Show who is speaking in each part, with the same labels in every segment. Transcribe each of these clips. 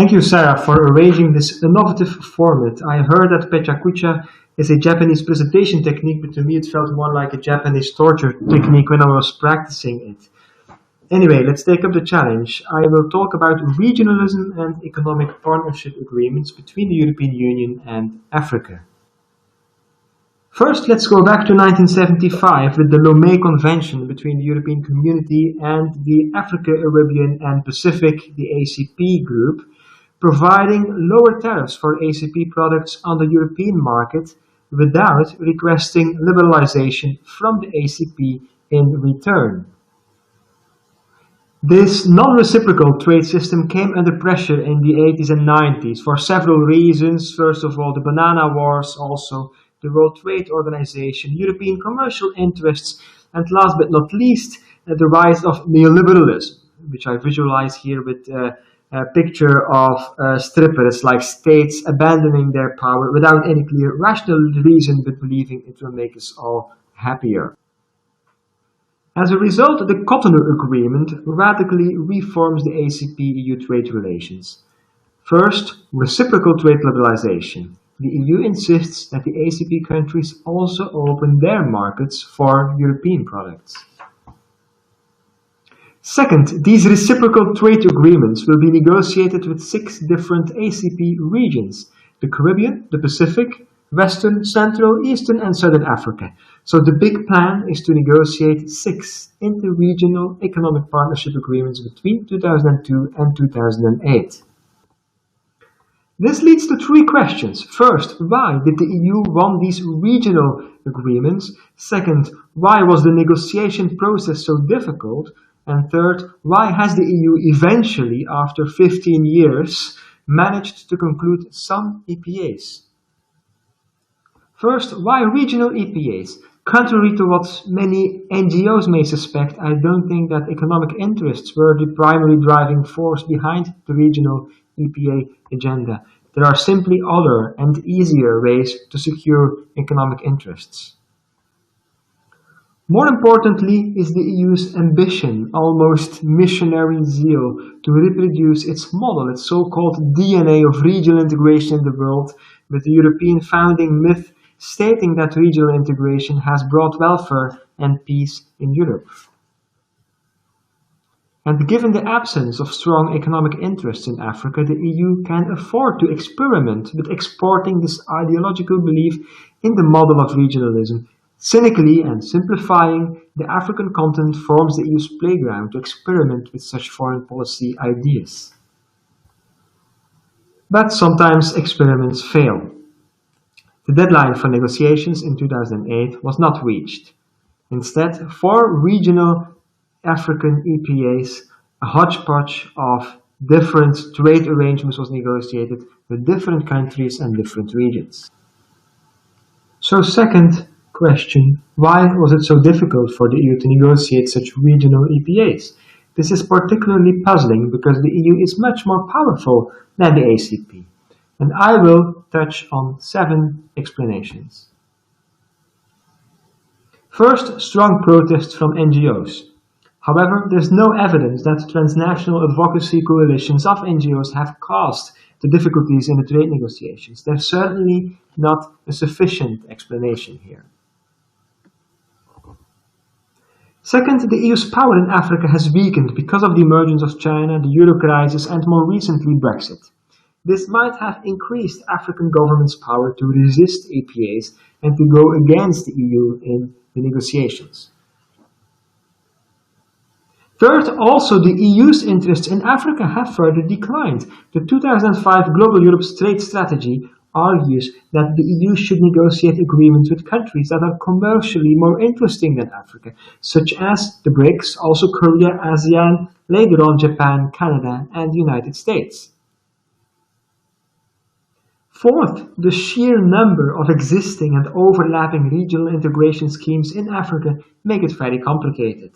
Speaker 1: Thank you, Sarah, for arranging this innovative format. I heard that pecha kucha is a Japanese presentation technique, but to me it felt more like a Japanese torture technique when I was practicing it. Anyway, let's take up the challenge. I will talk about regionalism and economic partnership agreements between the European Union and Africa. First, let's go back to 1975 with the Romea Convention between the European Community and the Africa, Caribbean and Pacific, the ACP group, providing lower tariffs for ACP products on the European market without requesting liberalization from the ACP in return. This non-reciprocal trade system came under pressure in the 80s and 90s for several reasons. First of all, the banana wars, also the World Trade Organization, European commercial interests, and last but not least, the rise of neoliberalism, which I visualize here with a picture of strippers, like states abandoning their power without any clear rational reason, but believing it will make us all happier. As a result, the Cotonou Agreement radically reforms the ACP-EU trade relations. First, reciprocal trade liberalization. The EU insists that the ACP countries also open their markets for European products. Second, these reciprocal trade agreements will be negotiated with 6 different ACP regions: the Caribbean, the Pacific, Western, Central, Eastern, and Southern Africa. So the big plan is to negotiate 6 inter-regional economic partnership agreements between 2002 and 2008. This leads to 3 questions. First, why did the EU want these regional agreements? Second, why was the negotiation process so difficult? And third, why has the EU eventually, after 15 years, managed to conclude some EPAs? First, why regional EPAs? Contrary to what many NGOs may suspect, I don't think that economic interests were the primary driving force behind the regional EPA agenda. There are simply other and easier ways to secure economic interests. More importantly is the EU's ambition, almost missionary zeal, to reproduce its model, its so-called DNA of regional integration in the world, with the European founding myth stating that regional integration has brought welfare and peace in Europe. And given the absence of strong economic interests in Africa, the EU can afford to experiment with exporting this ideological belief in the model of regionalism. Cynically and simplifying, the African continent forms the EU's playground to experiment with such foreign policy ideas. But sometimes experiments fail. The deadline for negotiations in 2008 was not reached. Instead, 4 regional African EPAs, a hodgepodge of different trade arrangements, was negotiated with different countries and different regions. So second question, why was it so difficult for the EU to negotiate such regional EPAs? This is particularly puzzling because the EU is much more powerful than the ACP. And I will touch on 7 explanations. First, strong protests from NGOs. However, there is no evidence that transnational advocacy coalitions of NGOs have caused the difficulties in the trade negotiations. There's certainly not a sufficient explanation here. Second, the EU's power in Africa has weakened because of the emergence of China, the Euro crisis, and more recently Brexit. This might have increased African governments' power to resist EPAs and to go against the EU in the negotiations. Third, also the EU's interests in Africa have further declined. The 2005 Global Europe's Trade Strategy argues that the EU should negotiate agreements with countries that are commercially more interesting than Africa, such as the BRICS, also Korea, ASEAN, later on Japan, Canada, and the United States. Fourth, the sheer number of existing and overlapping regional integration schemes in Africa make it very complicated.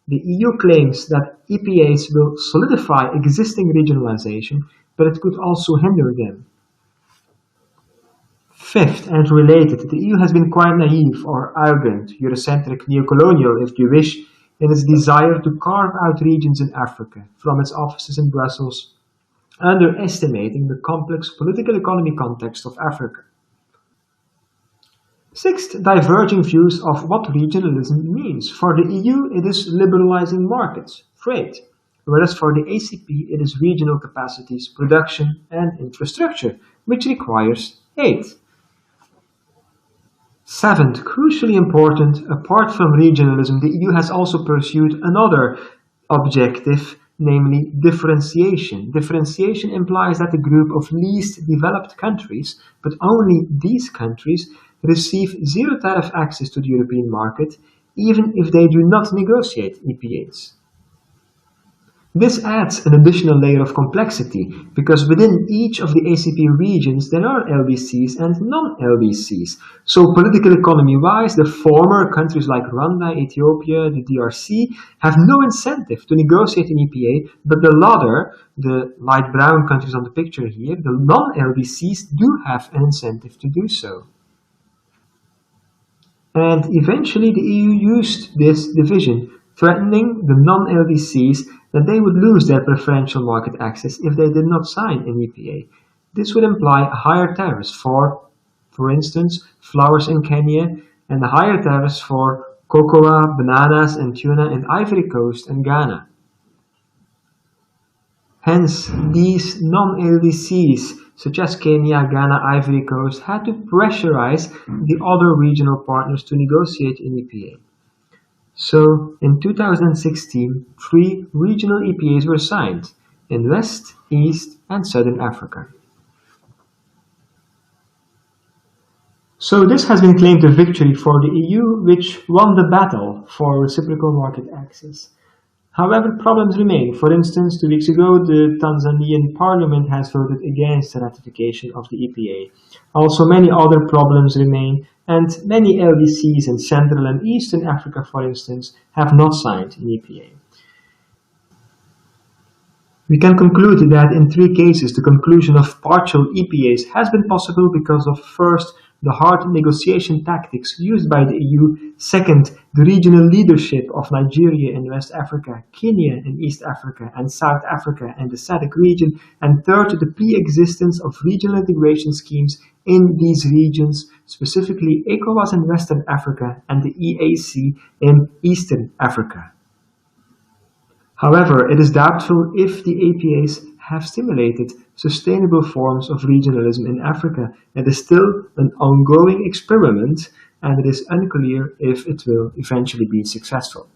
Speaker 1: The EU claims that EPAs will solidify existing regionalization, but it could also hinder them. Fifth, and related, the EU has been quite naive or arrogant, Eurocentric, neocolonial, if you wish, in its desire to carve out regions in Africa from its offices in Brussels underestimating the complex political economy context of Africa. Sixth, diverging views of what regionalism means. For the EU, it is liberalizing markets, trade, whereas for the ACP, it is regional capacities, production, and infrastructure, which requires aid. Seventh, crucially important, apart from regionalism, the EU has also pursued another objective, namely differentiation. Differentiation implies that the group of least developed countries, but only these countries, receive zero tariff access to the European market, even if they do not negotiate EPAs. This adds an additional layer of complexity, because within each of the ACP regions there are LDCs and non-LDCs. So political economy-wise, the former countries like Rwanda, Ethiopia, the DRC, have no incentive to negotiate an EPA, but the latter, the light brown countries on the picture here, the non-LDCs do have an incentive to do so. And eventually the EU used this division, threatening the non-LDCs that they would lose their preferential market access if they did not sign an EPA. This would imply higher tariffs for instance, flowers in Kenya, and higher tariffs for cocoa, bananas, and tuna in Ivory Coast and Ghana. Hence, these non-LDCs, such as Kenya, Ghana, Ivory Coast, had to pressurize the other regional partners to negotiate an EPA. So, in 2016, 3 regional EPAs were signed in West, East, and Southern Africa. So this has been claimed a victory for the EU, which won the battle for reciprocal market access. However, problems remain. For instance, 2 weeks ago, the Tanzanian parliament has voted against the ratification of the EPA. Also, many other problems remain, and many LDCs in Central and Eastern Africa, for instance, have not signed an EPA. We can conclude that in 3 cases, the conclusion of partial EPAs has been possible because of, first, the hard negotiation tactics used by the EU, second, the regional leadership of Nigeria in West Africa, Kenya in East Africa, and South Africa and the SADC region, and third, the pre-existence of regional integration schemes in these regions, specifically ECOWAS in Western Africa and the EAC in Eastern Africa. However, it is doubtful if the EPAs have stimulated sustainable forms of regionalism in Africa. It is still an ongoing experiment, and it is unclear if it will eventually be successful.